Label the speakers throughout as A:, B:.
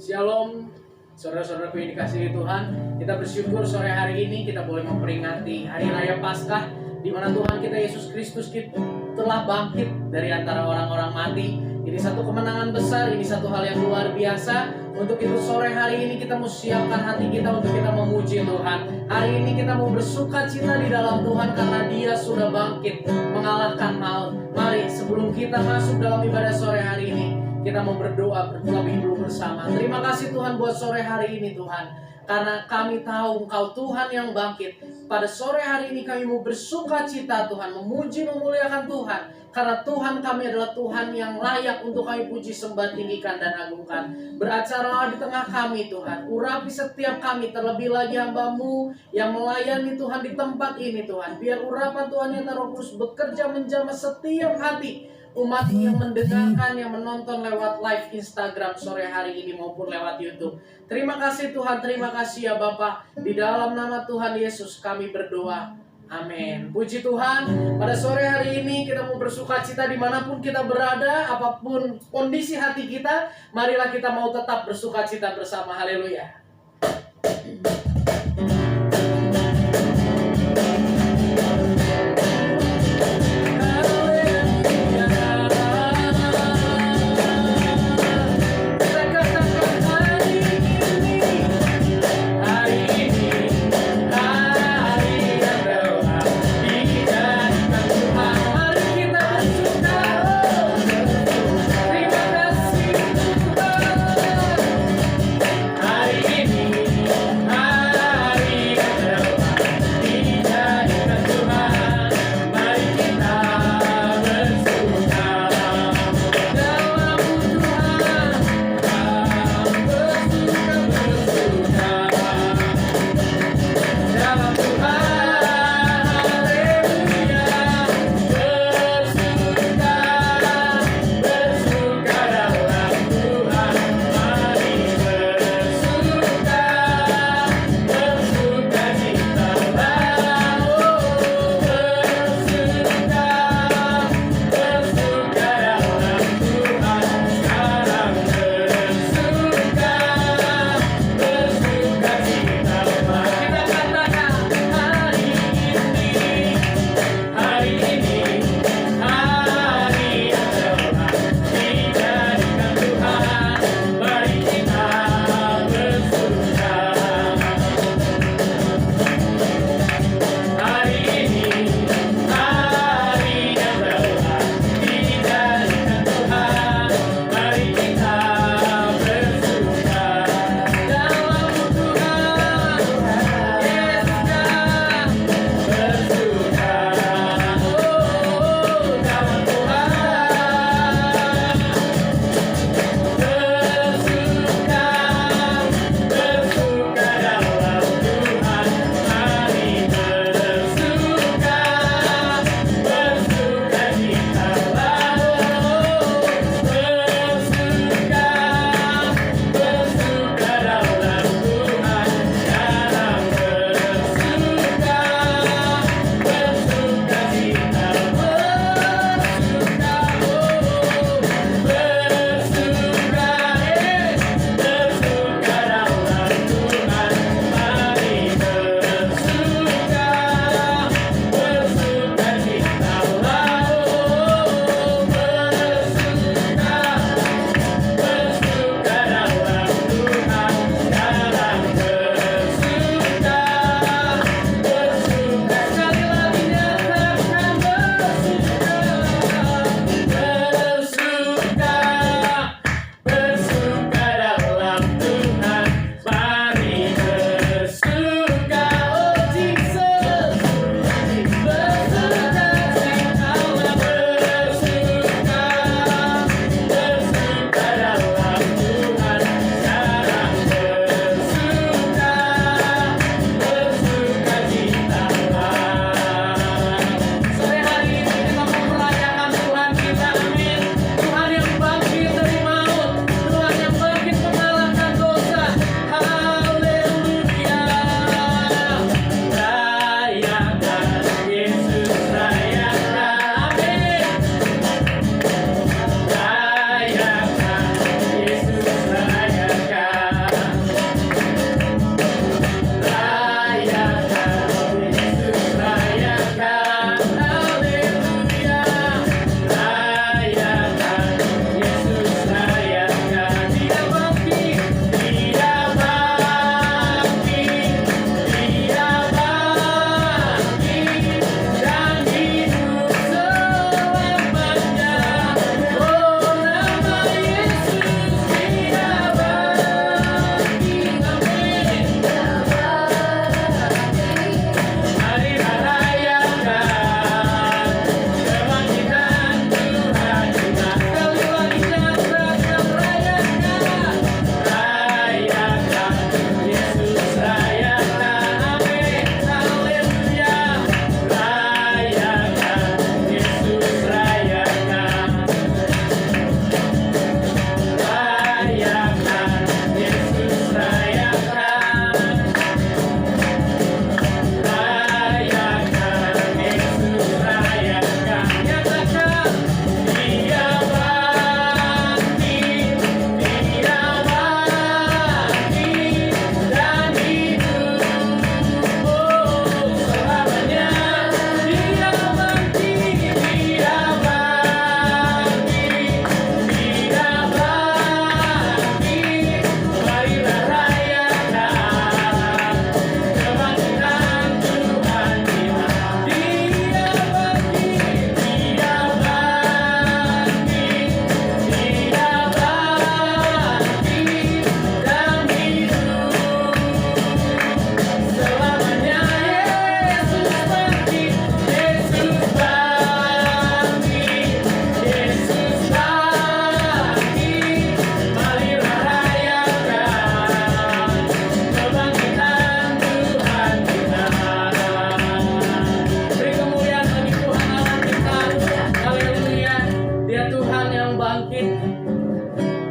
A: Shalom, saudara-saudaraku yang dikasihi Tuhan. Kita bersyukur sore hari ini kita boleh memperingati Hari Raya Paskah, di mana Tuhan kita Yesus Kristus telah bangkit dari antara orang-orang mati. Ini satu kemenangan besar, ini satu hal yang luar biasa. Untuk itu sore hari ini kita mau siapkan hati kita untuk kita memuji Tuhan. Hari ini kita mau bersuka cita di dalam Tuhan karena Dia sudah bangkit mengalahkan maut. Mari sebelum kita masuk dalam ibadah sore hari ini, kita mau berdoa terlebih dulu bersama. Terima kasih Tuhan buat sore hari ini Tuhan, karena kami tahu Engkau Tuhan yang bangkit. Pada sore hari ini kami mau bersuka cita Tuhan, memuji memuliakan Tuhan, karena Tuhan kami adalah Tuhan yang layak untuk kami puji, sembah, tinggikan dan agungkan. Beracara di tengah kami Tuhan, urapi setiap kami, terlebih lagi hamba-Mu yang melayani Tuhan di tempat ini Tuhan. Biar urapan Tuhan yang Roh Kudus bekerja menjamah setiap hati umat yang mendengarkan, yang menonton lewat live Instagram sore hari ini maupun lewat YouTube. Terima kasih Tuhan, terima kasih ya Bapa. Di dalam nama Tuhan Yesus kami berdoa. Amin. Puji Tuhan, pada sore hari ini kita mau bersuka cita dimanapun kita berada, apapun kondisi hati kita, marilah kita mau tetap bersuka cita bersama. Haleluya.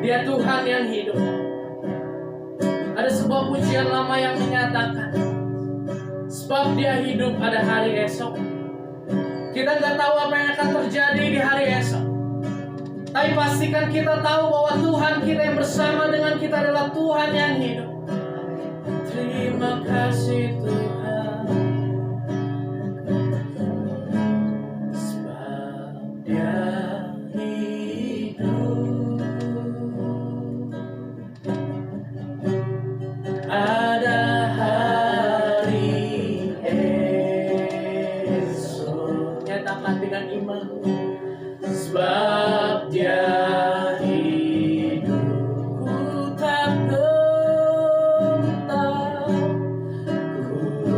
A: Dia Tuhan yang hidup. Ada sebuah pujian lama yang menyatakan, sebab Dia hidup pada hari esok. Kita nggak tahu apa yang akan terjadi di hari esok, tapi pastikan kita tahu bahwa Tuhan kita yang bersama dengan kita adalah Tuhan yang hidup. Terima kasih Tuhan, sebab Dia hidup. Ada hari esok, nyatakan dengan iman, sebab Dia hidup. Ku tak gentar, ku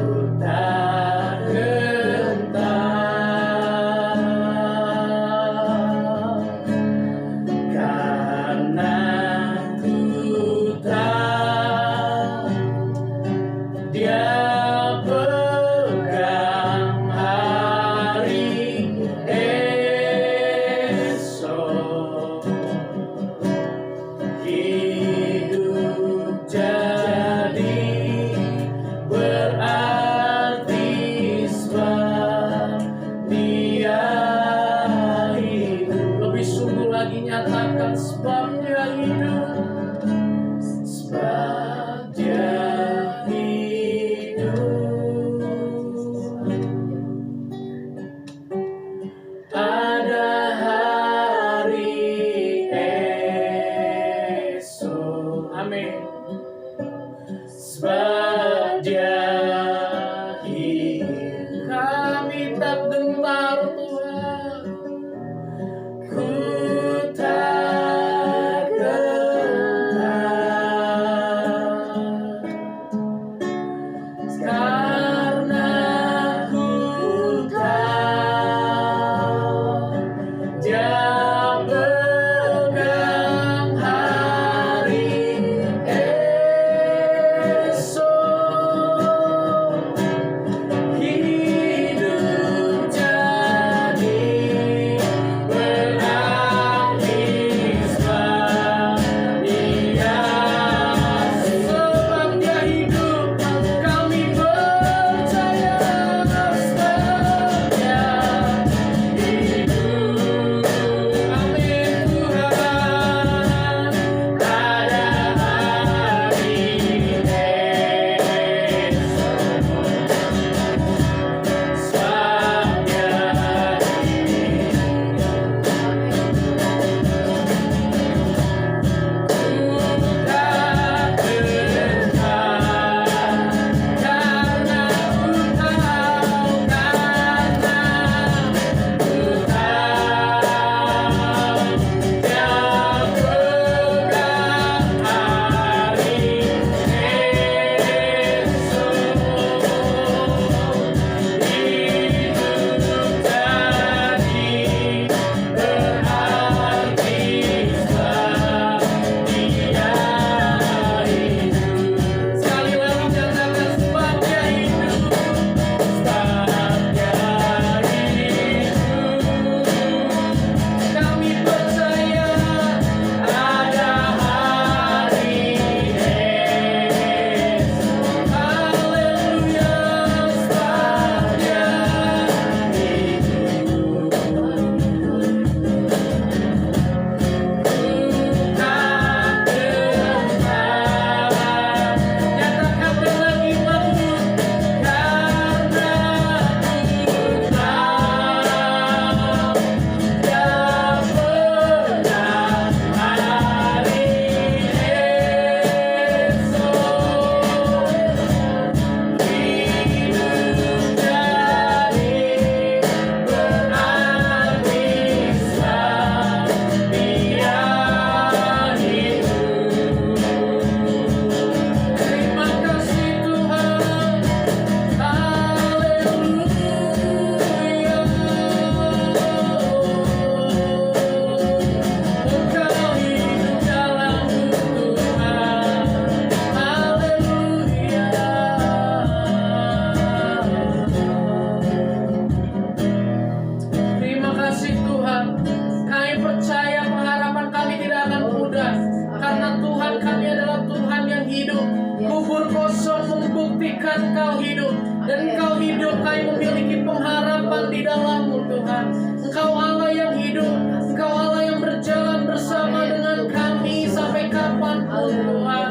A: hidup. Kubur kosong membuktikan Kau hidup. Dan Kau hidup, kami memiliki pengharapan di dalam-Mu Tuhan. Engkau Allah yang hidup, Engkau Allah yang berjalan bersama dengan kami sampai kapanpun Tuhan.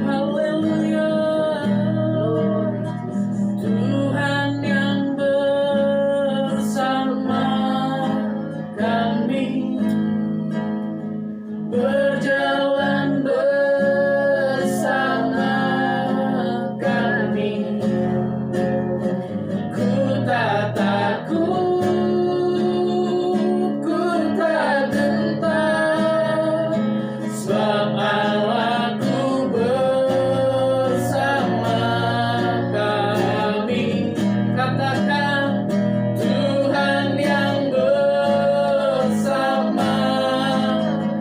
A: Haleluya. Tuhan yang bersama kami, berjalan bersama kami. Ku tak takut, ku tak gentar, sebab Allahku bersama kami. Katakan, Tuhan yang bersama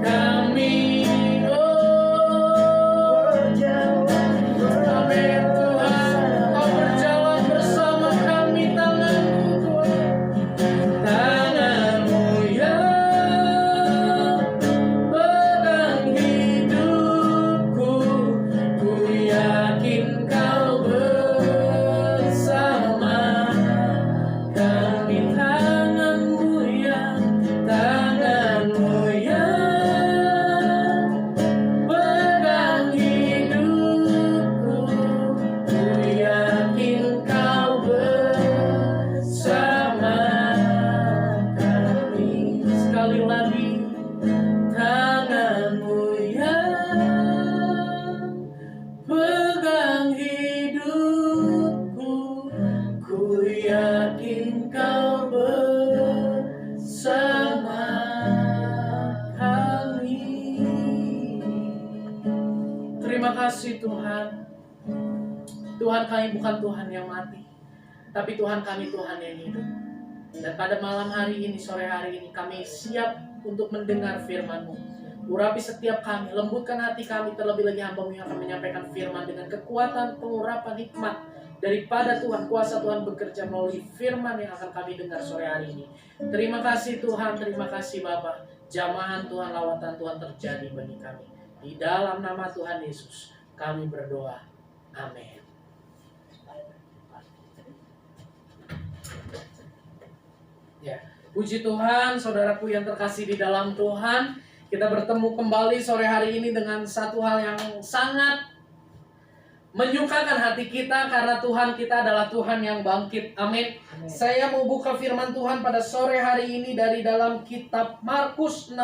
A: kami. Oh, amin Tuhan, Kau berjalan bersama kami. Tangan-Mu Tuhan, tangan-Mu yang pegang hidupku. Ku yakin Kau bersama kami. Tangan-Mu yang pegang hidupku. Ku yakin Kau bersama kami. Sekali lagi, tangan-Mu yang pegang hidupku. Ku yakin Kau bersama kami. Terima kasih Tuhan. Tuhan, kami bukan Tuhan yang mati, tapi Tuhan kami Tuhan yang hidup. Dan pada malam hari ini, sore hari ini, kami siap untuk mendengar firman-Mu. Urapi setiap kami, lembutkan hati kami, terlebih lagi hamba-Mu yang akan menyampaikan firman dengan kekuatan pengurapan hikmat daripada Tuhan. Kuasa Tuhan bekerja melalui firman yang akan kami dengar sore hari ini. Terima kasih Tuhan, terima kasih Bapa. Jamahan Tuhan, lawatan Tuhan terjadi bagi kami. Di dalam nama Tuhan Yesus kami berdoa. Amin. Ya, puji Tuhan, saudaraku yang terkasih di dalam Tuhan. Kita bertemu kembali sore hari ini dengan satu hal yang sangat menyukakan hati kita, karena Tuhan kita adalah Tuhan yang bangkit. Amin. Saya mau buka firman Tuhan pada sore hari ini dari dalam kitab Markus 16.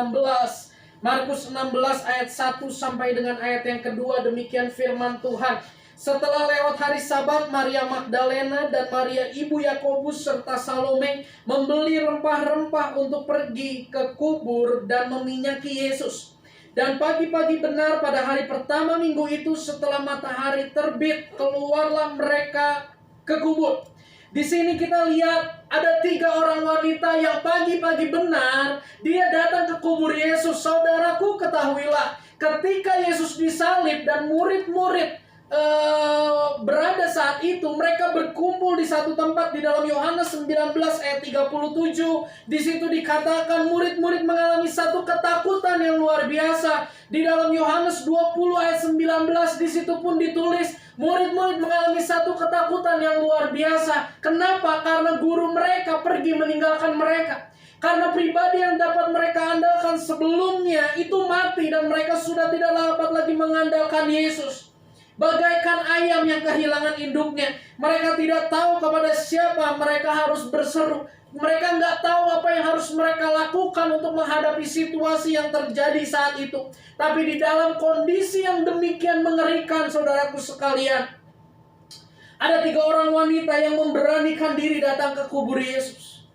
A: Markus 16 ayat 1 sampai dengan ayat yang kedua. Demikian firman Tuhan. Setelah lewat hari Sabat, Maria Magdalena dan Maria ibu Yakobus serta Salome membeli rempah-rempah untuk pergi ke kubur dan meminyaki Yesus. Dan pagi-pagi benar pada hari pertama minggu itu, setelah matahari terbit, keluarlah mereka ke kubur. Di sini kita lihat ada 3 orang wanita yang pagi-pagi benar dia datang ke kubur Yesus. Saudaraku, ketahuilah, ketika Yesus disalib dan murid-murid berada saat itu, mereka berkumpul di satu tempat di dalam Yohanes 19 ayat 37. Di situ dikatakan murid-murid mengalami satu ketakutan yang luar biasa. Di dalam Yohanes 20 ayat 19 di situ pun ditulis murid-murid mengalami satu ketakutan yang luar biasa. Kenapa? Karena guru mereka pergi meninggalkan mereka. Karena pribadi yang dapat mereka andalkan sebelumnya itu mati dan mereka sudah tidak dapat lagi mengandalkan Yesus. Bagaikan ayam yang kehilangan induknya. Mereka tidak tahu kepada siapa mereka harus berseru. Mereka nggak tahu apa yang harus mereka lakukan untuk menghadapi situasi yang terjadi saat itu. Tapi di dalam kondisi yang demikian mengerikan, saudaraku sekalian, ada 3 orang wanita yang memberanikan diri datang ke kubur Yesus.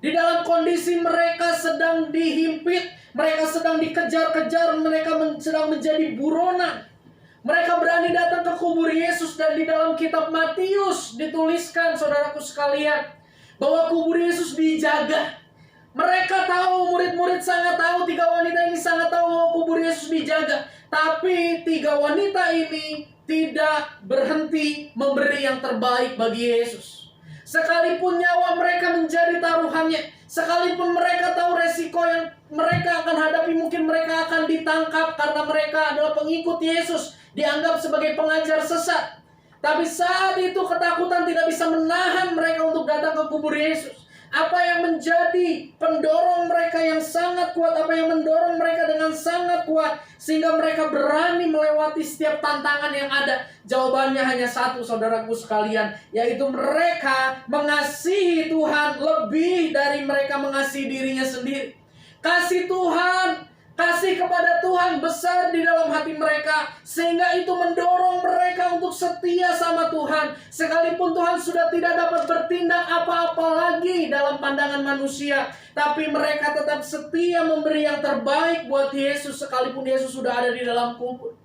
A: Di dalam kondisi mereka sedang dihimpit, mereka sedang dikejar-kejar, mereka sedang menjadi buronan. Mereka berani datang ke kubur Yesus, dan di dalam kitab Matius dituliskan, saudaraku sekalian, bahwa kubur Yesus dijaga. Mereka tahu, murid-murid sangat tahu, 3 wanita ini sangat tahu bahwa kubur Yesus dijaga. Tapi 3 wanita ini tidak berhenti memberi yang terbaik bagi Yesus. Sekalipun nyawa mereka menjadi taruhannya, sekalipun mereka tahu resiko yang mereka akan hadapi, mungkin mereka akan ditangkap karena mereka adalah pengikut Yesus, dianggap sebagai pengajar sesat. Tapi saat itu ketakutan tidak bisa menahan mereka untuk datang ke kubur Yesus. Apa yang menjadi pendorong mereka yang sangat kuat, apa yang mendorong mereka dengan sangat kuat sehingga mereka berani melewati setiap tantangan yang ada? Jawabannya hanya satu, saudaraku sekalian, yaitu mereka mengasihi Tuhan lebih dari mereka mengasihi dirinya sendiri. Kasih Tuhan, kasih kepada Tuhan besar di dalam hati mereka, sehingga itu mendorong mereka untuk setia sama Tuhan. Sekalipun Tuhan sudah tidak dapat bertindak apa-apa lagi dalam pandangan manusia, tapi mereka tetap setia memberi yang terbaik buat Yesus, sekalipun Yesus sudah ada di dalam kubur.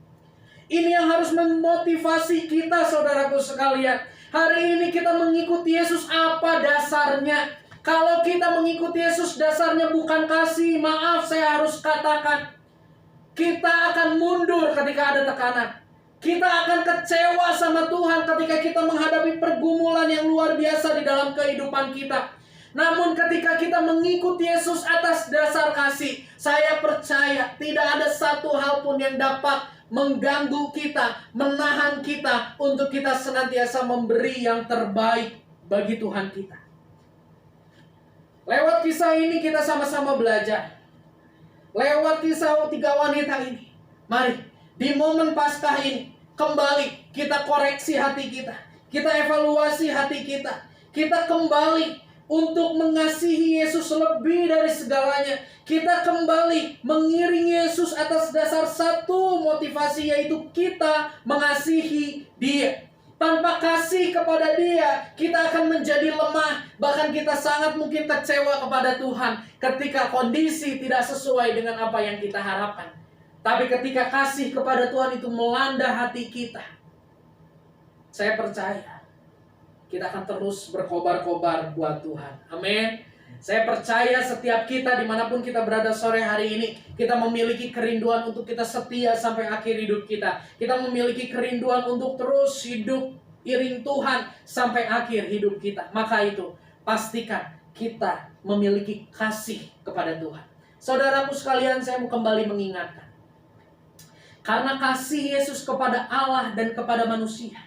A: Ini yang harus memotivasi kita, saudaraku sekalian. Hari ini kita mengikuti Yesus, apa dasarnya? Kalau kita mengikuti Yesus dasarnya bukan kasih, maaf saya harus katakan, kita akan mundur ketika ada tekanan. Kita akan kecewa sama Tuhan ketika kita menghadapi pergumulan yang luar biasa di dalam kehidupan kita. Namun ketika kita mengikuti Yesus atas dasar kasih, saya percaya tidak ada satu hal pun yang dapat mengganggu kita, menahan kita untuk kita senantiasa memberi yang terbaik bagi Tuhan kita. Lewat kisah ini kita sama-sama belajar. Lewat kisah 3 wanita ini, mari di momen Paskah ini kembali kita koreksi hati kita. Kita evaluasi hati kita. Kita kembali untuk mengasihi Yesus lebih dari segalanya. Kita kembali mengiring Yesus atas dasar satu motivasi, yaitu kita mengasihi Dia. Tanpa kasih kepada Dia, kita akan menjadi lemah. Bahkan kita sangat mungkin kecewa kepada Tuhan ketika kondisi tidak sesuai dengan apa yang kita harapkan. Tapi ketika kasih kepada Tuhan itu melanda hati kita, saya percaya kita akan terus berkobar-kobar buat Tuhan. Amin. Saya percaya setiap kita dimanapun kita berada sore hari ini, kita memiliki kerinduan untuk kita setia sampai akhir hidup kita. Kita memiliki kerinduan untuk terus hidup iring Tuhan sampai akhir hidup kita. Maka itu pastikan kita memiliki kasih kepada Tuhan. Saudaraku sekalian, saya mau kembali mengingatkan, karena kasih Yesus kepada Allah dan kepada manusia,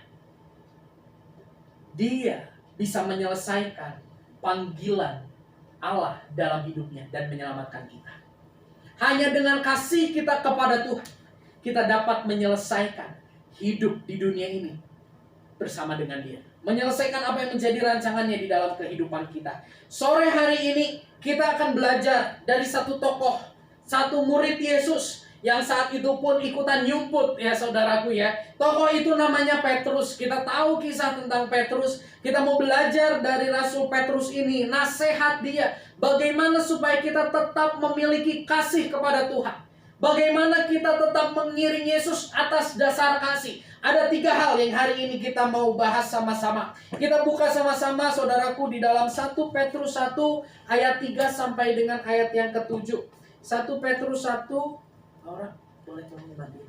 A: Dia bisa menyelesaikan panggilan Allah dalam hidupnya dan menyelamatkan kita. Hanya dengan kasih kita kepada Tuhan, kita dapat menyelesaikan hidup di dunia ini bersama dengan Dia. Menyelesaikan apa yang menjadi rancangannya di dalam kehidupan kita. Sore hari ini kita akan belajar dari satu tokoh, satu murid Yesus yang saat itu pun ikutan nyumput ya saudaraku ya. Tokoh itu namanya Petrus. Kita tahu kisah tentang Petrus. Kita mau belajar dari Rasul Petrus ini, nasihat dia, bagaimana supaya kita tetap memiliki kasih kepada Tuhan. Bagaimana kita tetap mengiring Yesus atas dasar kasih. Ada 3 hal yang hari ini kita mau bahas sama-sama. Kita buka sama-sama saudaraku di dalam 1 Petrus 1 ayat 3 sampai dengan ayat yang ke-7. 1 Petrus 1, orang boleh tolong bantu.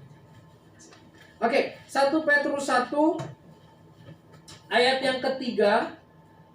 A: Oke, 1 Petrus 1 ayat yang ke-3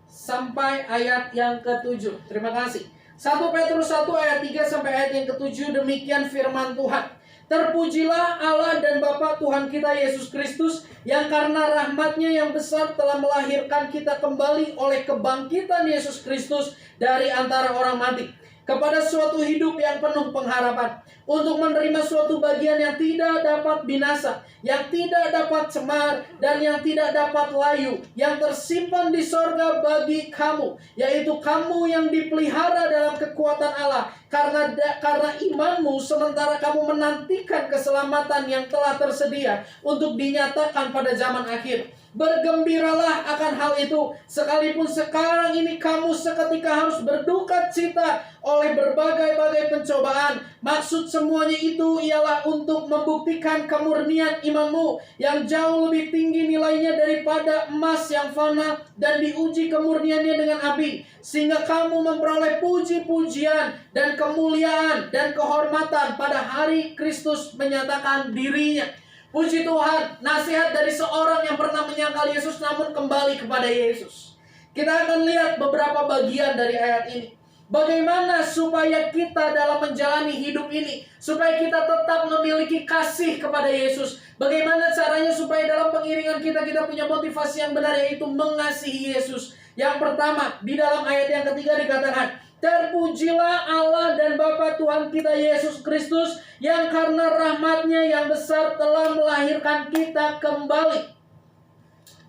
A: sampai ayat yang ke-7. Terima kasih. 1 Petrus 1 ayat 3 sampai ayat yang ke-7, demikian firman Tuhan. Terpujilah Allah dan Bapa Tuhan kita Yesus Kristus, yang karena rahmat-Nya yang besar telah melahirkan kita kembali oleh kebangkitan Yesus Kristus dari antara orang mati, kepada suatu hidup yang penuh pengharapan, untuk menerima suatu bagian yang tidak dapat binasa, yang tidak dapat cemar, dan yang tidak dapat layu, yang tersimpan di sorga bagi kamu, yaitu kamu yang dipelihara dalam kekuatan Allah, karena imanmu, sementara kamu menantikan keselamatan yang telah tersedia untuk dinyatakan pada zaman akhir. Bergembiralah akan hal itu, sekalipun sekarang ini kamu seketika harus berduka cita oleh berbagai-bagai pencobaan. Maksud semuanya itu ialah untuk membuktikan kemurnian imanmu yang jauh lebih tinggi nilainya daripada emas yang fana, dan diuji kemurniannya dengan api, sehingga kamu memperoleh puji-pujian dan kemuliaan dan kehormatan pada hari Kristus menyatakan dirinya. Puji Tuhan, nasihat dari seorang yang pernah menyangkal Yesus namun kembali kepada Yesus. Kita akan lihat beberapa bagian dari ayat ini. Bagaimana supaya kita dalam menjalani hidup ini, supaya kita tetap memiliki kasih kepada Yesus. Bagaimana caranya supaya dalam pengiringan kita punya motivasi yang benar, yaitu mengasihi Yesus. Yang pertama, di dalam ayat yang ketiga dikatakan, terpujilah Allah dan Bapa Tuhan kita Yesus Kristus, yang karena rahmat-Nya yang besar telah melahirkan kita kembali.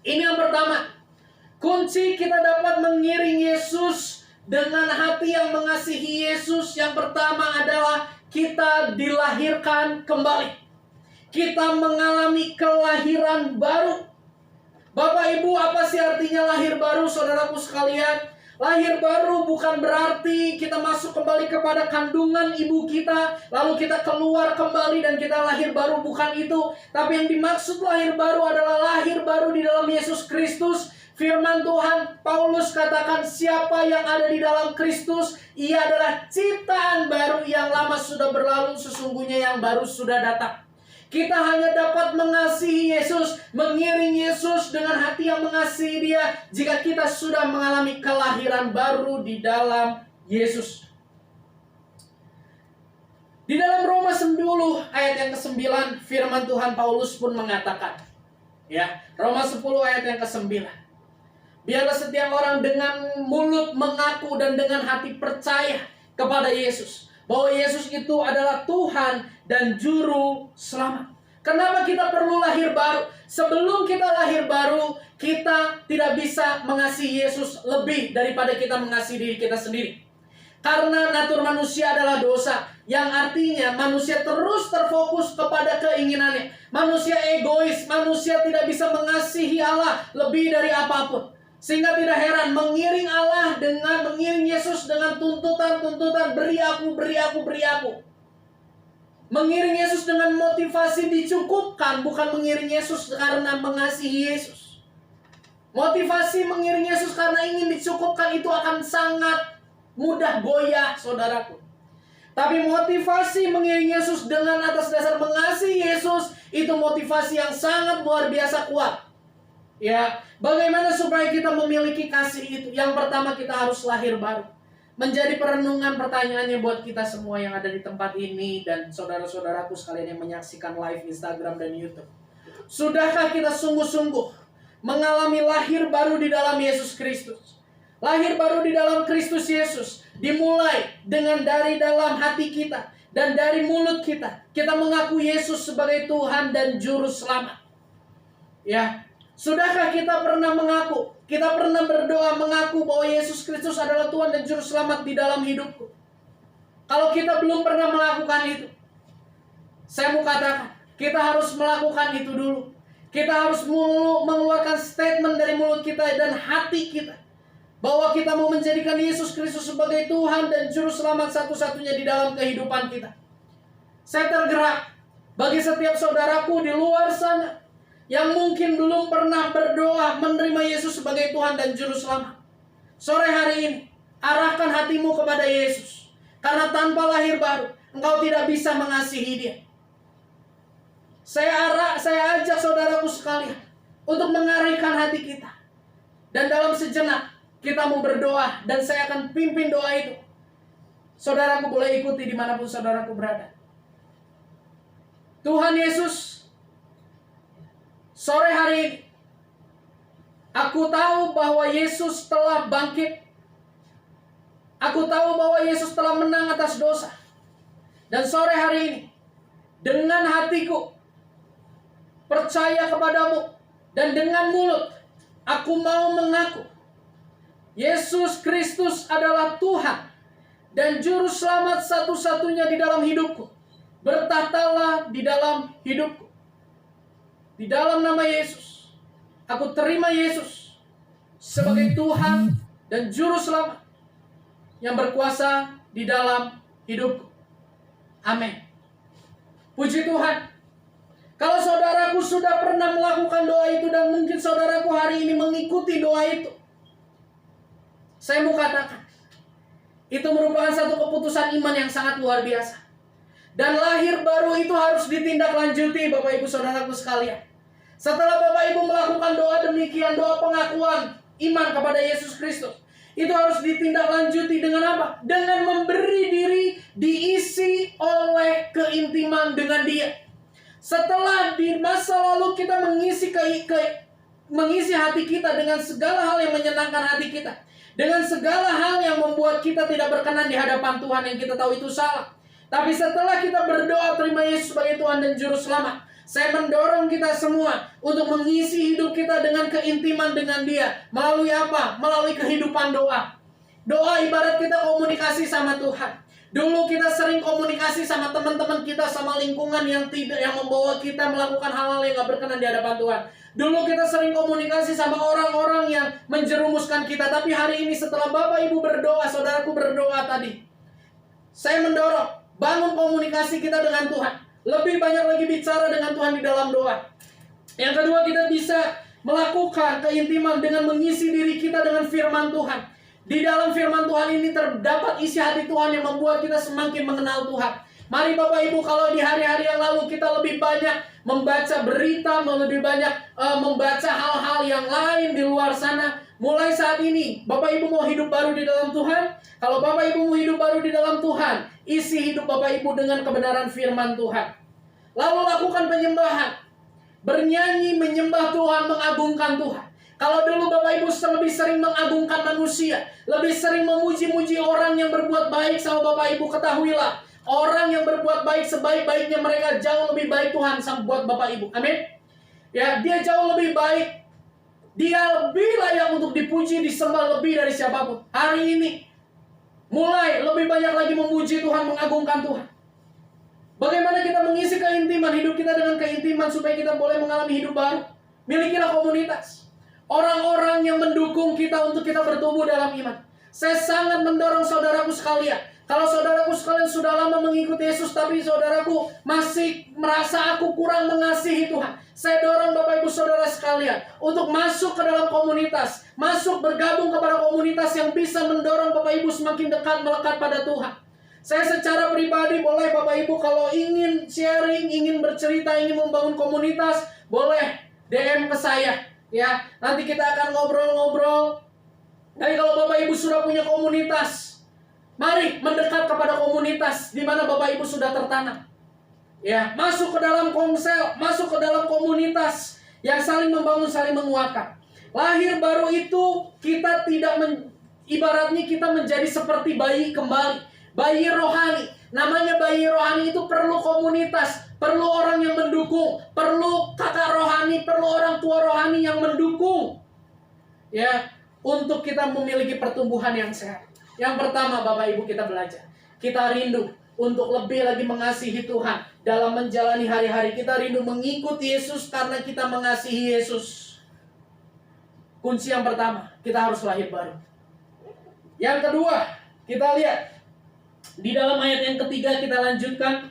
A: Ini yang pertama. Kunci kita dapat mengiring Yesus dengan hati yang mengasihi Yesus, yang pertama adalah kita dilahirkan kembali. Kita mengalami kelahiran baru. Bapak Ibu, apa sih artinya lahir baru, saudaraku sekalian? Lahir baru bukan berarti kita masuk kembali kepada kandungan ibu kita, lalu kita keluar kembali dan kita lahir baru, bukan itu. Tapi yang dimaksud lahir baru adalah lahir baru di dalam Yesus Kristus. Firman Tuhan, Paulus katakan, siapa yang ada di dalam Kristus, ia adalah ciptaan baru, yang lama sudah berlalu, sesungguhnya yang baru sudah datang. Kita hanya dapat mengasihi Yesus, mengiring Yesus dengan hati yang mengasihi Dia, jika kita sudah mengalami kelahiran baru di dalam Yesus. Di dalam Roma 10 ayat yang ke-9, firman Tuhan Paulus pun mengatakan, ya, Roma 10 ayat yang ke-9. Biarlah setiap orang dengan mulut mengaku dan dengan hati percaya kepada Yesus, bahwa Yesus itu adalah Tuhan dan Juru Selamat. Kenapa kita perlu lahir baru? Sebelum kita lahir baru, kita tidak bisa mengasihi Yesus lebih daripada kita mengasihi diri kita sendiri. Karena natur manusia adalah dosa, yang artinya manusia terus terfokus kepada keinginannya. Manusia egois, manusia tidak bisa mengasihi Allah lebih dari apapun. Sehingga tidak heran mengiring Allah dengan mengiring Yesus dengan tuntutan-tuntutan, beri aku, beri aku, beri aku. Mengiring Yesus dengan motivasi dicukupkan, bukan mengiring Yesus karena mengasihi Yesus. Motivasi mengiring Yesus karena ingin dicukupkan itu akan sangat mudah goyah, saudaraku. Tapi motivasi mengiring Yesus dengan atas dasar mengasihi Yesus, itu motivasi yang sangat luar biasa kuat. Ya, bagaimana supaya kita memiliki kasih itu? Yang pertama, kita harus lahir baru. Menjadi perenungan pertanyaannya buat kita semua yang ada di tempat ini dan saudara-saudaraku sekalian yang menyaksikan live Instagram dan YouTube. Sudahkah kita sungguh-sungguh mengalami lahir baru di dalam Yesus Kristus? Lahir baru di dalam Kristus Yesus dimulai dengan dari dalam hati kita dan dari mulut kita. Kita mengaku Yesus sebagai Tuhan dan Juru Selamat. Ya, sudahkah kita pernah mengaku, kita pernah berdoa mengaku bahwa Yesus Kristus adalah Tuhan dan Juru Selamat di dalam hidupku? Kalau kita belum pernah melakukan itu, saya mau katakan, kita harus melakukan itu dulu. Kita harus mengeluarkan statement dari mulut kita dan hati kita, bahwa kita mau menjadikan Yesus Kristus sebagai Tuhan dan Juru Selamat satu-satunya di dalam kehidupan kita. Saya tergerak bagi setiap saudaraku di luar sana yang mungkin belum pernah berdoa menerima Yesus sebagai Tuhan dan Juru Selamat. Sore hari ini, arahkan hatimu kepada Yesus. Karena tanpa lahir baru, engkau tidak bisa mengasihi Dia. Saya ajak saudaraku sekalian untuk mengarahkan hati kita. Dan dalam sejenak, kita mau berdoa dan saya akan pimpin doa itu. Saudaraku boleh ikuti dimanapun saudaraku berada. Tuhan Yesus, sore hari ini, aku tahu bahwa Yesus telah bangkit. Aku tahu bahwa Yesus telah menang atas dosa. Dan sore hari ini, dengan hatiku, percaya kepadamu, dan dengan mulut, aku mau mengaku, Yesus Kristus adalah Tuhan dan Juru Selamat satu-satunya di dalam hidupku. Bertahtalah di dalam hidupku. Di dalam nama Yesus, aku terima Yesus sebagai Tuhan dan Juru Selamat yang berkuasa di dalam hidupku. Amin. Puji Tuhan. Kalau saudaraku sudah pernah melakukan doa itu dan mungkin saudaraku hari ini mengikuti doa itu, saya mau katakan, itu merupakan satu keputusan iman yang sangat luar biasa. Dan lahir baru itu harus ditindaklanjuti, Bapak Ibu Saudaraku sekalian. Setelah Bapak Ibu melakukan doa demikian, doa pengakuan, iman kepada Yesus Kristus, itu harus ditindaklanjuti dengan apa? Dengan memberi diri diisi oleh keintiman dengan Dia. Setelah di masa lalu kita mengisi hati kita dengan segala hal yang menyenangkan hati kita, dengan segala hal yang membuat kita tidak berkenan di hadapan Tuhan yang kita tahu itu salah. Tapi setelah kita berdoa terima Yesus sebagai Tuhan dan Juru Selamat, saya mendorong kita semua untuk mengisi hidup kita dengan keintiman dengan Dia. Melalui apa? Melalui kehidupan doa. Doa ibarat kita komunikasi sama Tuhan. Dulu kita sering komunikasi sama teman-teman kita, sama lingkungan yang membawa kita melakukan hal-hal yang gak berkenan di hadapan Tuhan. Dulu kita sering komunikasi sama orang-orang yang menjerumuskan kita. Tapi hari ini setelah Bapak Ibu berdoa, saudaraku berdoa tadi, saya mendorong bangun komunikasi kita dengan Tuhan. Lebih banyak lagi bicara dengan Tuhan di dalam doa. Yang kedua, kita bisa melakukan keintiman dengan mengisi diri kita dengan firman Tuhan. Di dalam firman Tuhan ini terdapat isi hati Tuhan yang membuat kita semakin mengenal Tuhan. Mari Bapak Ibu, kalau di hari-hari yang lalu kita lebih banyak membaca berita, lebih banyak membaca hal-hal yang lain di luar sana. Mulai saat ini, Bapak Ibu mau hidup baru di dalam Tuhan? Kalau Bapak Ibu mau hidup baru di dalam Tuhan, isi hidup Bapak Ibu dengan kebenaran firman Tuhan. Lalu lakukan penyembahan. Bernyanyi, menyembah Tuhan, mengagungkan Tuhan. Kalau dulu Bapak Ibu lebih sering mengagungkan manusia, lebih sering memuji-muji orang yang berbuat baik sama Bapak Ibu, ketahuilah, orang yang berbuat baik sebaik-baiknya mereka jauh lebih baik Tuhan sama buat Bapak Ibu. Amin. Ya, dia jauh lebih baik. Dia lebih layak untuk dipuji, disembah lebih dari siapapun. Hari ini mulai lebih banyak lagi memuji Tuhan, mengagungkan Tuhan. Bagaimana kita mengisi keintiman hidup kita dengan keintiman supaya kita boleh mengalami hidup baru? Milikilah komunitas. Orang-orang yang mendukung kita untuk kita bertumbuh dalam iman. Saya sangat mendorong saudaraku sekalian. Kalau saudaraku sekalian sudah lama mengikuti Yesus, tapi saudaraku masih merasa aku kurang mengasihi Tuhan, saya dorong Bapak Ibu Saudara sekalian untuk masuk ke dalam komunitas. Masuk bergabung kepada komunitas yang bisa mendorong Bapak Ibu semakin dekat melekat pada Tuhan. Saya secara pribadi boleh Bapak Ibu kalau ingin sharing, ingin bercerita, ingin membangun komunitas, boleh DM ke saya. Ya, nanti kita akan ngobrol-ngobrol. Tapi kalau Bapak Ibu sudah punya komunitas, mari mendekat kepada komunitas di mana Bapak Ibu sudah tertanam. Ya, masuk ke dalam komsel, masuk ke dalam komunitas yang saling membangun, saling menguatkan. Lahir baru itu kita ibaratnya kita menjadi seperti bayi kembali, bayi rohani. Namanya bayi rohani itu perlu komunitas, perlu orang yang mendukung, perlu kakak rohani, perlu orang tua rohani yang mendukung. Ya, untuk kita memiliki pertumbuhan yang sehat. Yang pertama Bapak Ibu kita belajar, kita rindu untuk lebih lagi mengasihi Tuhan dalam menjalani hari-hari. Kita rindu mengikuti Yesus karena kita mengasihi Yesus. Kunci yang pertama, kita harus lahir baru. Yang kedua, kita lihat di dalam ayat yang ketiga, kita lanjutkan.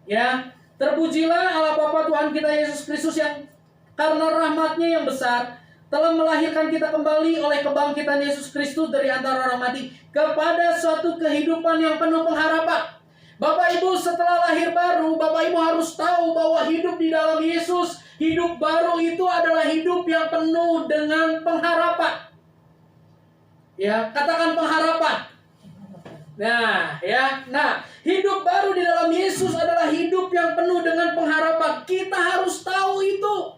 A: Ya, terpujilah Allah Bapa Tuhan kita Yesus Kristus yang karena rahmat-Nya yang besar telah melahirkan kita kembali oleh kebangkitan Yesus Kristus dari antara orang mati kepada suatu kehidupan yang penuh pengharapan. Bapak Ibu setelah lahir baru, Bapak Ibu harus tahu bahwa hidup di dalam Yesus, hidup baru itu adalah hidup yang penuh dengan pengharapan. Ya, katakan pengharapan. Nah, hidup baru di dalam Yesus adalah hidup yang penuh dengan pengharapan. Kita harus tahu itu.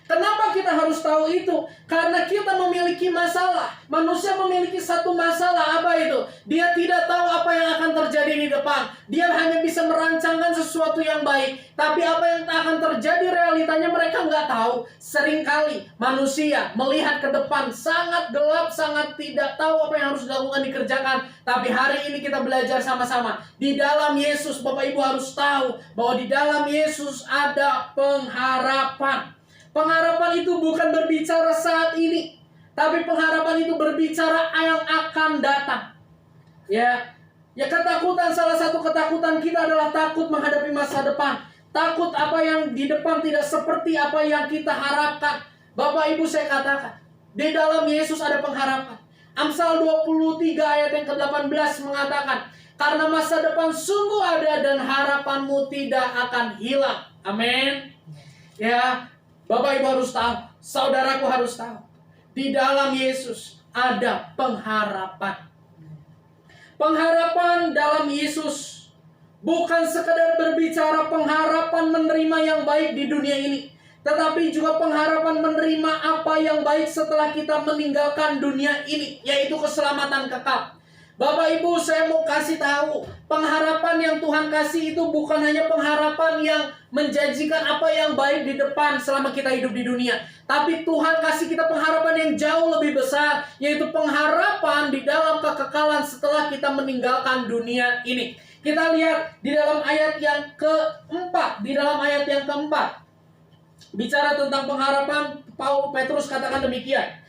A: Kenapa kita harus tahu itu? Karena kita memiliki masalah. Manusia memiliki satu masalah, apa itu? Dia tidak tahu apa yang akan terjadi di depan. Dia hanya bisa merancangkan sesuatu yang baik, tapi apa yang akan terjadi realitanya mereka nggak tahu. Seringkali manusia melihat ke depan sangat gelap, sangat tidak tahu apa yang harus dilakukan, dikerjakan. Tapi hari ini kita belajar sama-sama. Di dalam Yesus, Bapak Ibu harus tahu bahwa di dalam Yesus ada pengharapan. Pengharapan itu bukan berbicara saat ini, tapi pengharapan itu berbicara yang akan datang. Ya, ketakutan, salah satu ketakutan kita adalah takut menghadapi masa depan. Takut apa yang di depan tidak seperti apa yang kita harapkan. Bapak Ibu, saya katakan, di dalam Yesus ada pengharapan. Amsal 23 ayat yang ke-18 mengatakan, karena masa depan sungguh ada dan harapanmu tidak akan hilang. Amin. Ya, Bapak Ibu harus tahu, saudaraku harus tahu. Di dalam Yesus ada pengharapan. Pengharapan dalam Yesus bukan sekedar berbicara pengharapan menerima yang baik di dunia ini, tetapi juga pengharapan menerima apa yang baik setelah kita meninggalkan dunia ini, yaitu keselamatan kekal. Bapak Ibu, saya mau kasih tahu, pengharapan yang Tuhan kasih itu bukan hanya pengharapan yang menjanjikan apa yang baik di depan selama kita hidup di dunia, tapi Tuhan kasih kita pengharapan yang jauh lebih besar, yaitu pengharapan di dalam kekekalan setelah kita meninggalkan dunia ini. Kita lihat di dalam ayat yang keempat, bicara tentang pengharapan, Petrus katakan demikian.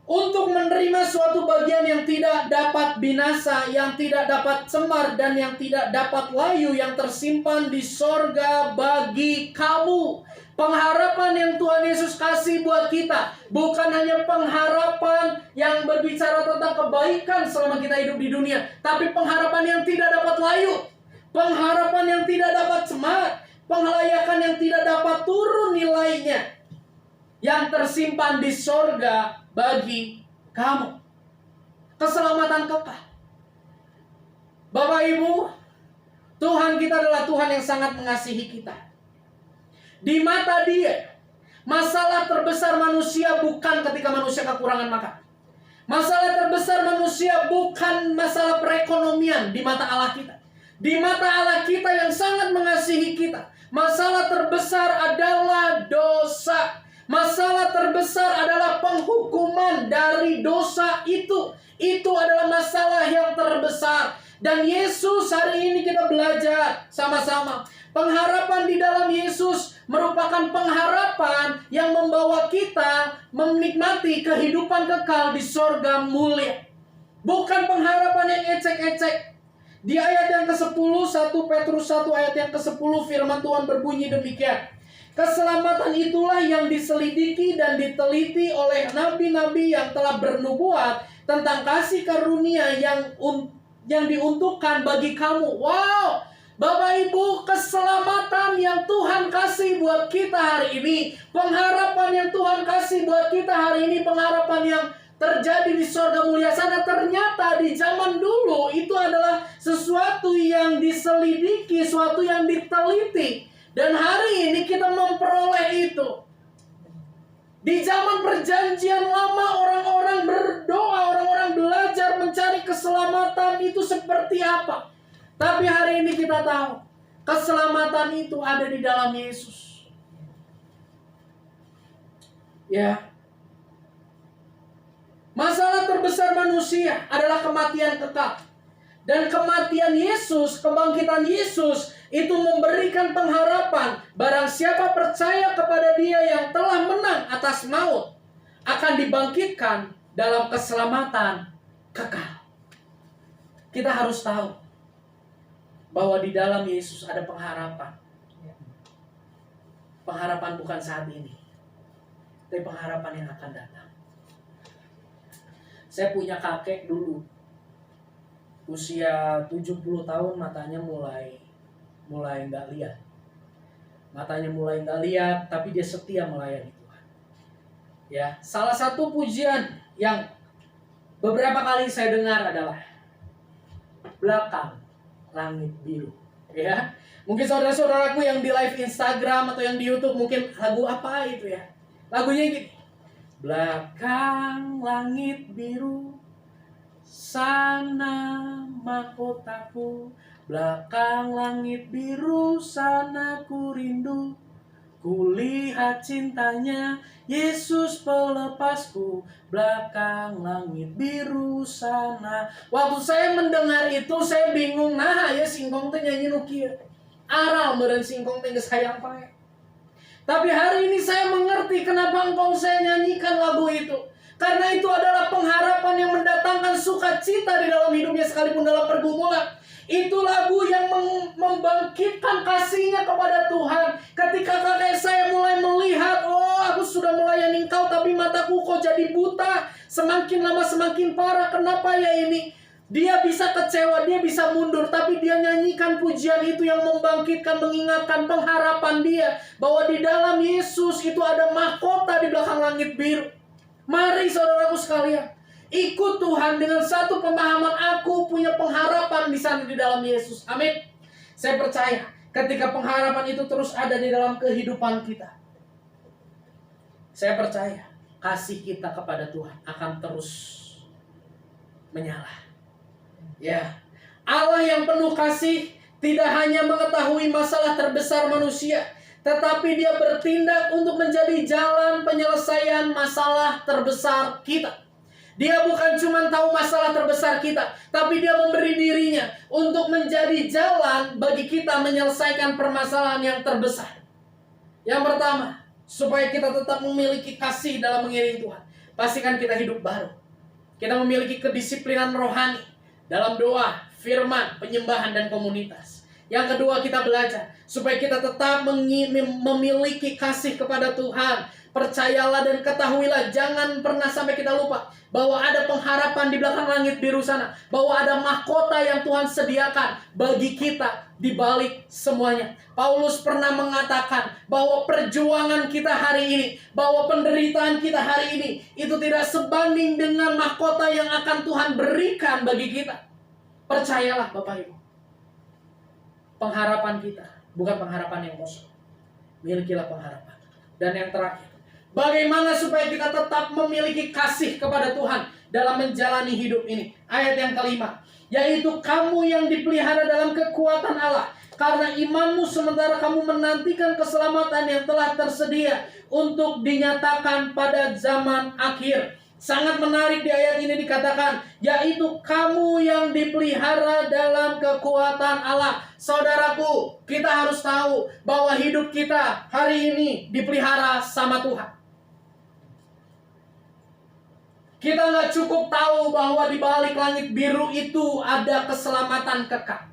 A: Untuk menerima suatu bagian yang tidak dapat binasa, yang tidak dapat cemar, dan yang tidak dapat layu, yang tersimpan di sorga bagi kamu. Pengharapan yang Tuhan Yesus kasih buat kita bukan hanya pengharapan yang berbicara tentang kebaikan selama kita hidup di dunia, tapi pengharapan yang tidak dapat layu, pengharapan yang tidak dapat cemar, pengharapan yang tidak dapat turun nilainya, yang tersimpan di sorga bagi kamu. Keselamatan kekal. Bapak Ibu, Tuhan kita adalah Tuhan yang sangat mengasihi kita. Di mata Dia, masalah terbesar manusia bukan ketika manusia kekurangan makan. Masalah terbesar manusia bukan masalah perekonomian di mata Allah kita. Di mata Allah kita yang sangat mengasihi kita, masalah terbesar adalah dosa. Masalah terbesar adalah penghukuman dari dosa itu. Itu adalah masalah yang terbesar. Dan Yesus, hari ini kita belajar sama-sama. Pengharapan di dalam Yesus merupakan pengharapan yang membawa kita menikmati kehidupan kekal di sorga mulia. Bukan pengharapan yang ecek-ecek. Di ayat yang ke-10, 1 Petrus 1 ayat yang ke-10, firman Tuhan berbunyi demikian. Keselamatan itulah yang diselidiki dan diteliti oleh nabi-nabi yang telah bernubuat tentang kasih karunia yang diuntukkan bagi kamu. Wow, Bapak Ibu, keselamatan yang Tuhan kasih buat kita hari ini, pengharapan yang Tuhan kasih buat kita hari ini, pengharapan yang terjadi di sorga mulia sana, ternyata di zaman dulu itu adalah sesuatu yang diselidiki, sesuatu yang diteliti. Dan hari ini kita memperoleh itu. Di zaman perjanjian lama, orang-orang berdoa, orang-orang belajar mencari keselamatan itu seperti apa. Tapi hari ini kita tahu, keselamatan itu ada di dalam Yesus. Ya. Masalah terbesar manusia adalah kematian kekal. Dan kematian Yesus, kebangkitan Yesus, itu memberikan pengharapan. Barang siapa percaya kepada Dia yang telah menang atas maut, akan dibangkitkan dalam keselamatan kekal. Kita harus tahu bahwa di dalam Yesus ada pengharapan. Pengharapan bukan saat ini, tapi pengharapan yang akan datang. Saya punya kakek dulu, usia 70 tahun, matanya mulai nggak lihat. Matanya mulai nggak lihat, tapi dia setia melayani Tuhan. Ya, salah satu pujian yang beberapa kali saya dengar adalah belakang langit biru. Ya, mungkin saudara-saudaraku yang di live Instagram atau yang di YouTube, mungkin lagu apa itu ya? Lagunya gini. Belakang langit biru, sana mahkotaku. Belakang langit biru, sana ku rindu. Kulihat cintanya, Yesus pelepasku. Belakang langit biru sana. Waktu saya mendengar itu, saya bingung. Nah, ya singkong teh nyanyi nukia. Aral meureun singkong teh geus hayang pae. Tapi hari ini saya mengerti kenapa engkau saya nyanyikan lagu itu. Karena itu adalah pengharapan yang mendatangkan sukacita di dalam hidupnya sekalipun dalam pergumulan. Itu lagu yang membangkitkan kasihnya kepada Tuhan. Ketika kakek saya mulai melihat, oh aku sudah melayani engkau tapi mataku kok jadi buta. Semakin lama semakin parah. Kenapa ya ini? Dia bisa kecewa, dia bisa mundur, tapi dia nyanyikan pujian itu yang membangkitkan, mengingatkan pengharapan dia bahwa di dalam Yesus itu ada mahkota di belakang langit biru. Mari saudaraku sekalian, ikut Tuhan dengan satu pemahaman, aku punya pengharapan di sana di dalam Yesus. Amin. Saya percaya ketika pengharapan itu terus ada di dalam kehidupan kita, saya percaya kasih kita kepada Tuhan akan terus menyala. Ya, Allah yang penuh kasih tidak hanya mengetahui masalah terbesar manusia, tetapi Dia bertindak untuk menjadi jalan penyelesaian masalah terbesar kita. Dia bukan cuma tahu masalah terbesar kita, tapi Dia memberi dirinya untuk menjadi jalan bagi kita menyelesaikan permasalahan yang terbesar. Yang pertama, supaya kita tetap memiliki kasih dalam mengiringi Tuhan, pastikan kita hidup baru. Kita memiliki kedisiplinan rohani dalam doa, firman, penyembahan, dan komunitas. Yang kedua, kita belajar supaya kita tetap memiliki kasih kepada Tuhan. Percayalah dan ketahuilah, jangan pernah sampai kita lupa bahwa ada pengharapan di belakang langit biru sana, bahwa ada mahkota yang Tuhan sediakan bagi kita di balik semuanya. Paulus pernah mengatakan bahwa perjuangan kita hari ini, bahwa penderitaan kita hari ini, itu tidak sebanding dengan mahkota yang akan Tuhan berikan bagi kita. Percayalah Bapak Ibu, pengharapan kita bukan pengharapan yang kosong. Milikilah pengharapan. Dan yang terakhir, bagaimana supaya kita tetap memiliki kasih kepada Tuhan dalam menjalani hidup ini? Ayat yang kelima, yaitu kamu yang dipelihara dalam kekuatan Allah, karena imanmu sementara kamu menantikan keselamatan yang telah tersedia untuk dinyatakan pada zaman akhir. Sangat menarik di ayat ini dikatakan, yaitu kamu yang dipelihara dalam kekuatan Allah. Saudaraku, kita harus tahu bahwa hidup kita hari ini dipelihara sama Tuhan. Kita nggak cukup tahu bahwa di balik langit biru itu ada keselamatan kekal.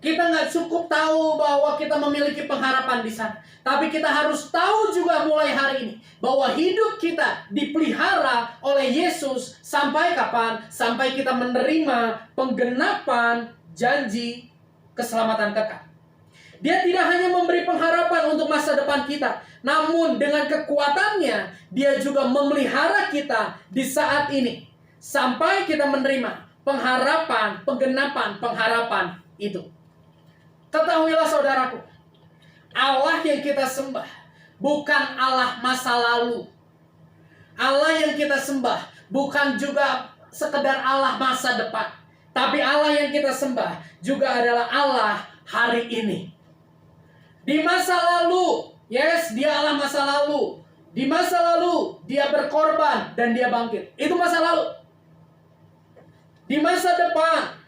A: Kita nggak cukup tahu bahwa kita memiliki pengharapan di sana. Tapi kita harus tahu juga mulai hari ini bahwa hidup kita dipelihara oleh Yesus sampai kapan? Sampai kita menerima penggenapan janji keselamatan kekal. Dia tidak hanya memberi pengharapan untuk masa depan kita, namun dengan kekuatannya Dia juga memelihara kita di saat ini sampai kita menerima pengharapan, penggenapan pengharapan itu. Ketahuilah saudaraku, Allah yang kita sembah bukan Allah masa lalu. Allah yang kita sembah bukan juga sekedar Allah masa depan, tapi Allah yang kita sembah juga adalah Allah hari ini. Di masa lalu, yes, Dia Allah masa lalu. Di masa lalu Dia berkorban dan Dia bangkit. Itu masa lalu. Di masa depan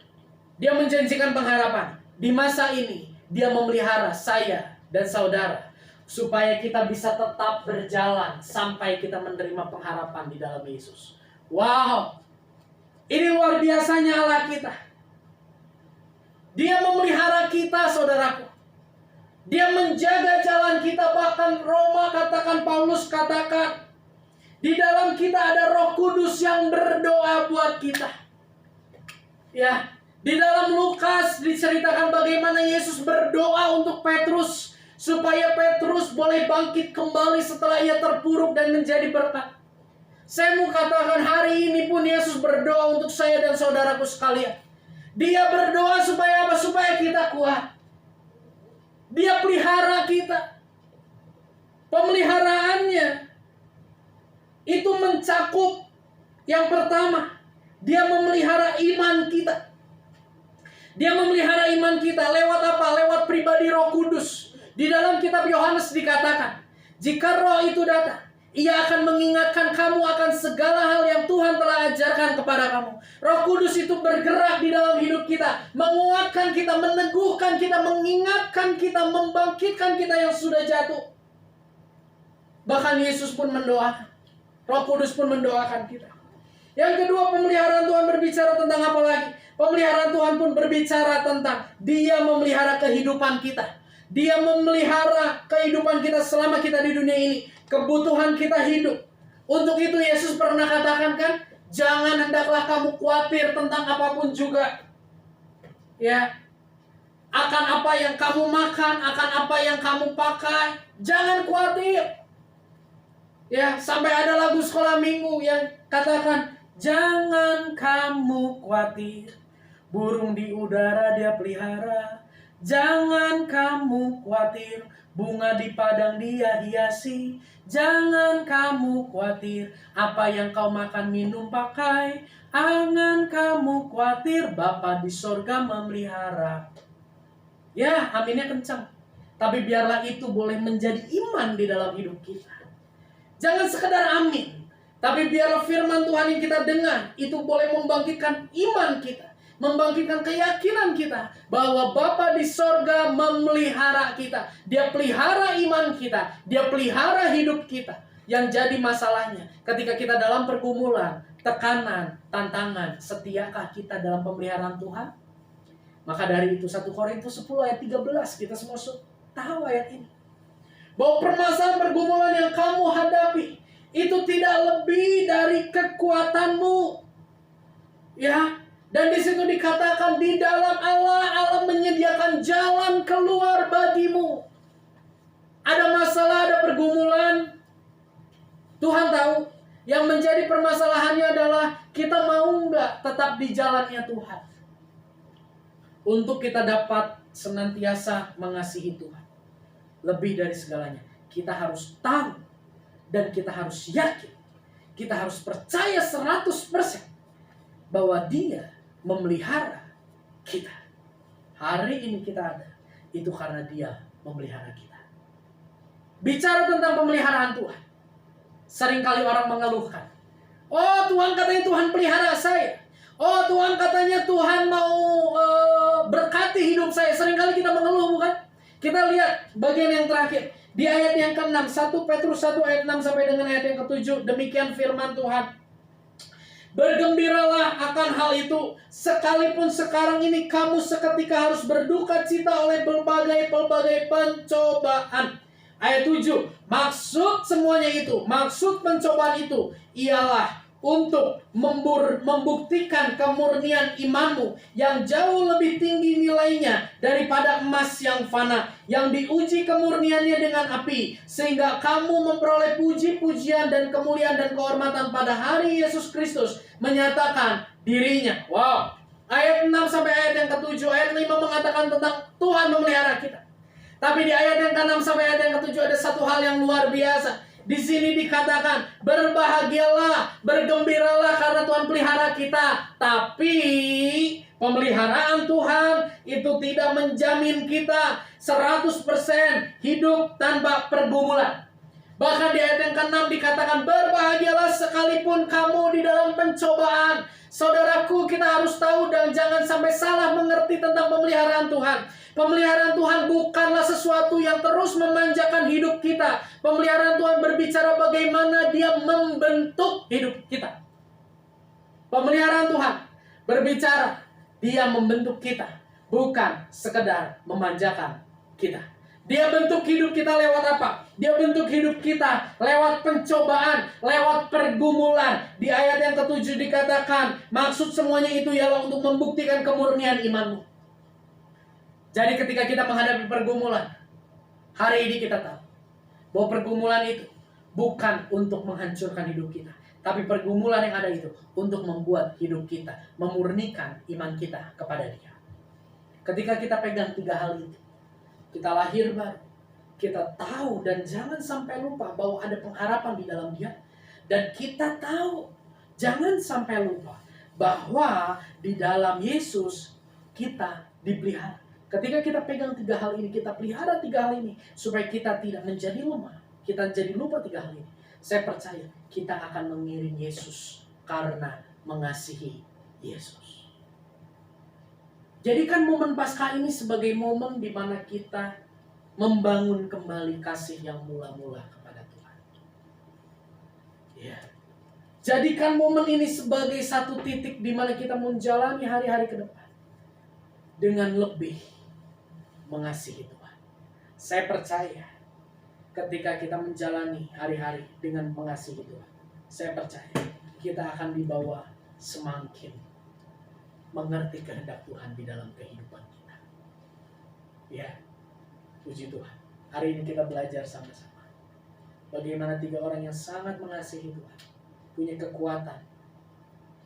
A: Dia menjanjikan pengharapan. Di masa ini Dia memelihara saya dan saudara supaya kita bisa tetap berjalan sampai kita menerima pengharapan di dalam Yesus. Wow, ini luar biasanya Allah kita. Dia memelihara kita, saudaraku. Dia menjaga jalan kita. Bahkan Roma katakan, Paulus katakan, di dalam kita ada Roh Kudus yang berdoa buat kita. Ya, di dalam Lukas diceritakan bagaimana Yesus berdoa untuk Petrus supaya Petrus boleh bangkit kembali setelah ia terpuruk dan menjadi berkat. Saya mau katakan hari ini pun Yesus berdoa untuk saya dan saudaraku sekalian. Dia berdoa supaya apa? Supaya kita kuat. Dia pelihara kita. Pemeliharaannya itu mencakup yang pertama, Dia memelihara iman kita. Dia memelihara iman kita lewat apa? Lewat pribadi Roh Kudus. Di dalam kitab Yohanes dikatakan, jika Roh itu datang, Ia akan mengingatkan kamu akan segala hal yang Tuhan telah ajarkan kepada kamu. Roh Kudus itu bergerak di dalam hidup kita, menguatkan kita, meneguhkan kita, mengingatkan kita, membangkitkan kita yang sudah jatuh. Bahkan Yesus pun mendoakan. Roh Kudus pun mendoakan kita. Yang kedua, pemeliharaan Tuhan berbicara tentang apa lagi? Pemeliharaan Tuhan pun berbicara tentang Dia memelihara kehidupan kita. Dia memelihara kehidupan kita selama kita di dunia ini. Kebutuhan kita hidup. Untuk itu Yesus pernah katakan kan, jangan hendaklah kamu khawatir tentang apapun juga. Ya, akan apa yang kamu makan, akan apa yang kamu pakai. Jangan khawatir. Ya, sampai ada lagu sekolah minggu yang katakan, jangan kamu khawatir, burung di udara dia pelihara. Jangan kamu khawatir, bunga di padang dia hiasi. Jangan kamu khawatir, apa yang kau makan minum pakai. Jangan kamu khawatir, Bapa di sorga memelihara. Ya, aminnya kencang. Tapi biarlah itu boleh menjadi iman di dalam hidup kita. Jangan sekedar amin, tapi biarlah firman Tuhan yang kita dengar itu boleh membangkitkan iman kita, membangkitkan keyakinan kita bahwa Bapa di sorga memelihara kita. Dia pelihara iman kita, dia pelihara hidup kita. Yang jadi masalahnya ketika kita dalam pergumulan, tekanan, tantangan, setiakah kita dalam pemeliharaan Tuhan? Maka dari itu 1 Korintus 10 ayat 13 kita semua tahu ayat ini. Bahwa permasalahan pergumulan yang kamu hadapi itu tidak lebih dari kekuatanmu. Ya, dan di situ dikatakan di dalam Allah menyediakan jalan keluar bagimu. Ada masalah, ada pergumulan. Tuhan tahu. Yang menjadi permasalahannya adalah kita mau nggak tetap di jalannya Tuhan. Untuk kita dapat senantiasa mengasihi Tuhan. Lebih dari segalanya, kita harus tahu dan kita harus yakin, kita harus percaya 100% bahwa Dia memelihara kita. Hari ini kita ada, itu karena Dia memelihara kita. Bicara tentang pemeliharaan Tuhan, seringkali orang mengeluhkan, oh Tuhan katanya Tuhan pelihara saya, oh Tuhan katanya Tuhan mau berkati hidup saya. Seringkali kita mengeluh, bukan? Kita lihat bagian yang terakhir. Di ayat yang ke-6. 1 Petrus 1 ayat 6 sampai dengan ayat yang ke-7. Demikian firman Tuhan. Bergembiralah akan hal itu. Sekalipun sekarang ini kamu seketika harus berduka cita oleh berbagai pencobaan. Ayat 7. Maksud semuanya itu, maksud pencobaan itu ialah untuk membuktikan kemurnian imanmu yang jauh lebih tinggi nilainya daripada emas yang fana, yang diuji kemurniannya dengan api, sehingga kamu memperoleh puji-pujian dan kemuliaan dan kehormatan pada hari Yesus Kristus menyatakan dirinya. Wow. Ayat 6 sampai ayat yang ke-7. Ayat 5 mengatakan tentang Tuhan memelihara kita. Tapi di ayat yang ke-6 sampai ayat yang ke-7 ada satu hal yang luar biasa. Di sini dikatakan, berbahagialah, bergembiralah karena Tuhan pelihara kita. Tapi pemeliharaan Tuhan itu tidak menjamin kita 100% hidup tanpa pergumulan. Bahkan di ayat yang ke-6 dikatakan, berbahagialah sekalipun kamu di dalam pencobaan. Saudaraku, kita harus tahu dan jangan sampai salah mengerti tentang pemeliharaan Tuhan. Pemeliharaan Tuhan bukanlah sesuatu yang terus memanjakan hidup kita. Pemeliharaan Tuhan berbicara bagaimana Dia membentuk hidup kita. Pemeliharaan Tuhan berbicara Dia membentuk kita, bukan sekedar memanjakan kita. Dia bentuk hidup kita lewat apa? Dia bentuk hidup kita lewat pencobaan, lewat pergumulan. Di ayat yang ke-7 dikatakan, maksud semuanya itu ialah untuk membuktikan kemurnian imanmu. Jadi ketika kita menghadapi pergumulan, hari ini kita tahu bahwa pergumulan itu bukan untuk menghancurkan hidup kita. Tapi pergumulan yang ada itu untuk membuat hidup kita, memurnikan iman kita kepada Dia. Ketika kita pegang 3 hal itu, kita lahir baru, kita tahu dan jangan sampai lupa bahwa ada pengharapan di dalam Dia. Dan kita tahu, jangan sampai lupa bahwa di dalam Yesus kita dipelihara. Ketika kita pegang 3 hal ini, kita pelihara 3 hal ini, supaya kita tidak menjadi lemah, kita jadi lupa 3 hal ini. Saya percaya kita akan mengiring Yesus karena mengasihi Yesus. Jadikan momen Paskah ini sebagai momen di mana kita membangun kembali kasih yang mula-mula kepada Tuhan. Ya. Jadikan momen ini sebagai satu titik di mana kita menjalani hari-hari ke depan dengan lebih mengasihi Tuhan. Saya percaya ketika kita menjalani hari-hari dengan mengasihi Tuhan, saya percaya kita akan dibawa semakin mengerti kehendak Tuhan di dalam kehidupan kita. Ya, puji Tuhan. Hari ini kita belajar sama-sama bagaimana 3 orang yang sangat mengasihi Tuhan, punya kekuatan,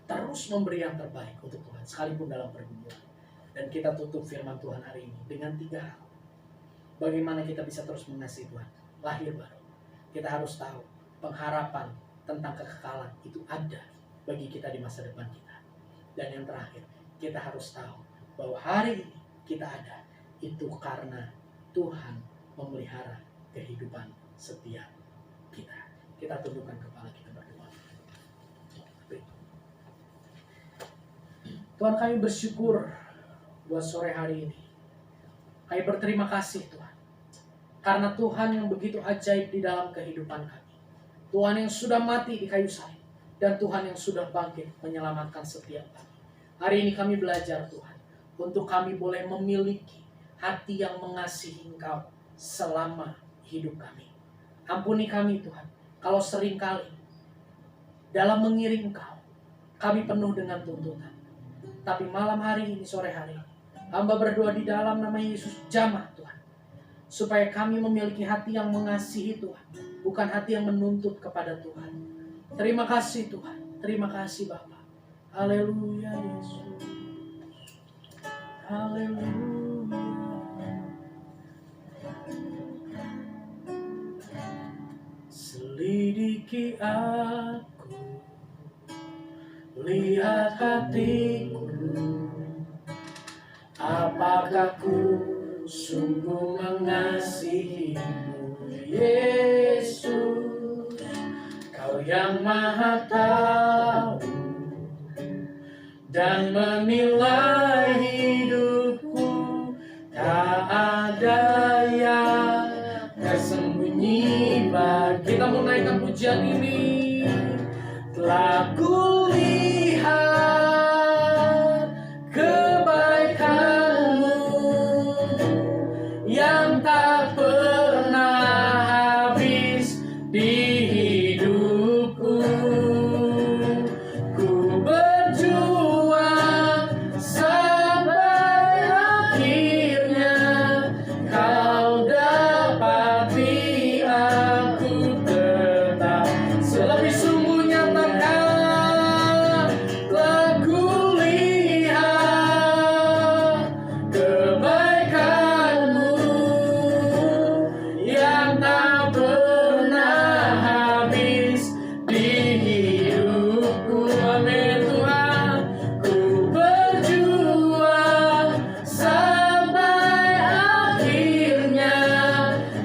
A: terus memberi yang terbaik untuk Tuhan, sekalipun dalam pergumulan. Dan kita tutup firman Tuhan hari ini dengan 3 hal. Bagaimana kita bisa terus mengasihi Tuhan? Lahir baru. Kita harus tahu pengharapan tentang kekekalan itu ada bagi kita di masa depan kita. Dan yang terakhir, kita harus tahu bahwa hari ini kita ada itu karena Tuhan memelihara kehidupan setiap kita. Kita tundukkan kepala kita berdoa. Tuhan, kami bersyukur buat sore hari ini. Kami berterima kasih Tuhan, karena Tuhan yang begitu ajaib di dalam kehidupan kami. Tuhan yang sudah mati di kayu salib, dan Tuhan yang sudah bangkit menyelamatkan setiap kami. Hari ini kami belajar Tuhan, untuk kami boleh memiliki hati yang mengasihi Engkau selama hidup kami. Ampuni kami Tuhan, kalau seringkali dalam mengiring Engkau, kami penuh dengan tuntutan. Tapi malam hari ini, sore hari ini, hamba berdoa di dalam nama Yesus, jamah Tuhan, supaya kami memiliki hati yang mengasihi Tuhan, bukan hati yang menuntut kepada Tuhan. Terima kasih Tuhan, terima kasih Bapa. Haleluya Yesus, haleluya. Selidiki aku, lihat hatiku, apakah ku sungguh mengasihimu, Yesus? Kau yang Maha Tahu dan menilai hidupku, tak ada yang tersembunyi bagi. Kita mau naikkan pujian ini. Telah kulihat kebaikan-Mu yang tak pernah habis di hidupku. Ku berjuang sampai akhirnya Kau dapati aku tetap. Selebih sungguh nyatakan, telah kulihat kebaikan-Mu yang tak pernah habis di hidupku. Amin Tuhan. Ku berjuang sampai akhirnya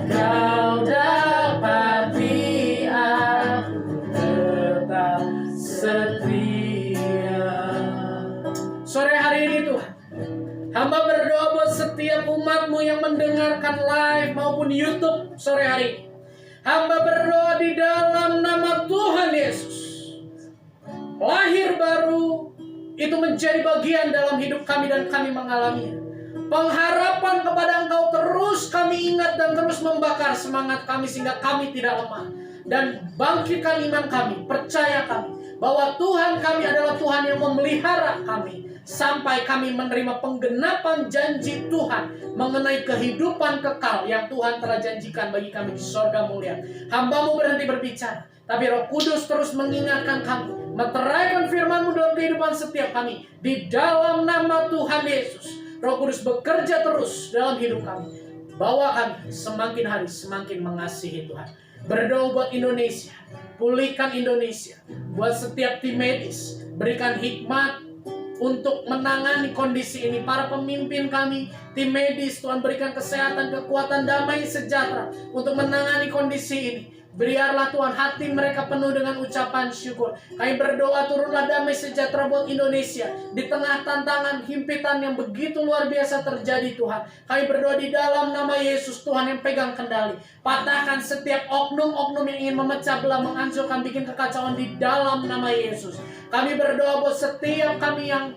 A: Kau dapati aku tetap setia. Sore hari ini Tuhan, hamba berdoa buat setiap umat-Mu yang mendengarkan live maupun YouTube sore hari ini. Hamba berdoa di dalam nama Tuhan Yesus, lahir baru itu menjadi bagian dalam hidup kami dan kami mengalaminya. Pengharapan kepada Engkau terus kami ingat dan terus membakar semangat kami sehingga kami tidak lemah. Dan bangkitkan iman kami, percaya kami bahwa Tuhan kami adalah Tuhan yang memelihara kami sampai kami menerima penggenapan janji Tuhan mengenai kehidupan kekal yang Tuhan telah janjikan bagi kami di sorga mulia. Hamba-Mu berhenti berbicara, tapi Roh Kudus terus mengingatkan kami, meteraikan firman-Mu dalam kehidupan setiap kami. Di dalam nama Tuhan Yesus, Roh Kudus bekerja terus dalam hidup kami. Bawa kami semakin hari semakin mengasihi Tuhan. Berdoa buat Indonesia, pulihkan Indonesia. Buat setiap tim medis, berikan hikmat untuk menangani kondisi ini. Para pemimpin kami, tim medis, Tuhan berikan kesehatan, kekuatan, damai, sejahtera untuk menangani kondisi ini. Biarlah Tuhan hati mereka penuh dengan ucapan syukur. Kami berdoa turunlah damai sejahtera buat Indonesia di tengah tantangan himpitan yang begitu luar biasa terjadi Tuhan. Kami berdoa di dalam nama Yesus, Tuhan yang pegang kendali. Patahkan setiap oknum-oknum yang ingin memecah belah, menghancurkan, bikin kekacauan di dalam nama Yesus. Kami berdoa buat setiap kami yang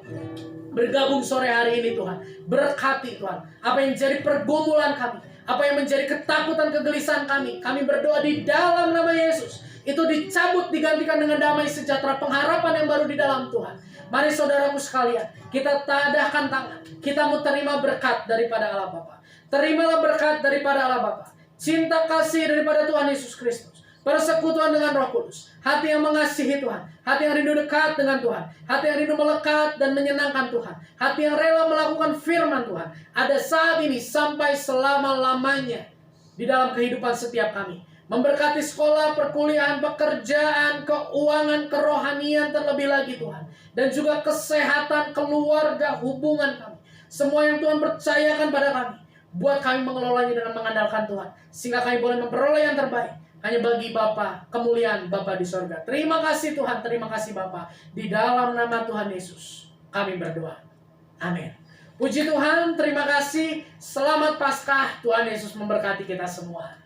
A: bergabung sore hari ini Tuhan. Berkati Tuhan apa yang jadi pergumulan kami, apa yang menjadi ketakutan, kegelisahan kami. Kami berdoa di dalam nama Yesus, itu dicabut, digantikan dengan damai sejahtera, pengharapan yang baru di dalam Tuhan. Mari saudaraku sekalian, kita tadahkan tangan. Kita mau terima berkat daripada Allah Bapa. Terimalah berkat daripada Allah Bapa, cinta kasih daripada Tuhan Yesus Kristus, persekutuan dengan Roh Kudus, hati yang mengasihi Tuhan, hati yang rindu dekat dengan Tuhan, hati yang rindu melekat dan menyenangkan Tuhan, hati yang rela melakukan firman Tuhan, ada saat ini sampai selama-lamanya di dalam kehidupan setiap kami. Memberkati sekolah, perkuliahan, pekerjaan, keuangan, kerohanian terlebih lagi Tuhan. Dan juga kesehatan keluarga, hubungan kami. Semua yang Tuhan percayakan pada kami. Buat kami mengelolanya dengan mengandalkan Tuhan. Sehingga kami boleh memperoleh yang terbaik. Hanya bagi Bapa, kemuliaan Bapa di sorga. Terima kasih Tuhan, terima kasih Bapa. Di dalam nama Tuhan Yesus, kami berdoa. Amin. Puji Tuhan, terima kasih. Selamat Paskah. Tuhan Yesus memberkati kita semua.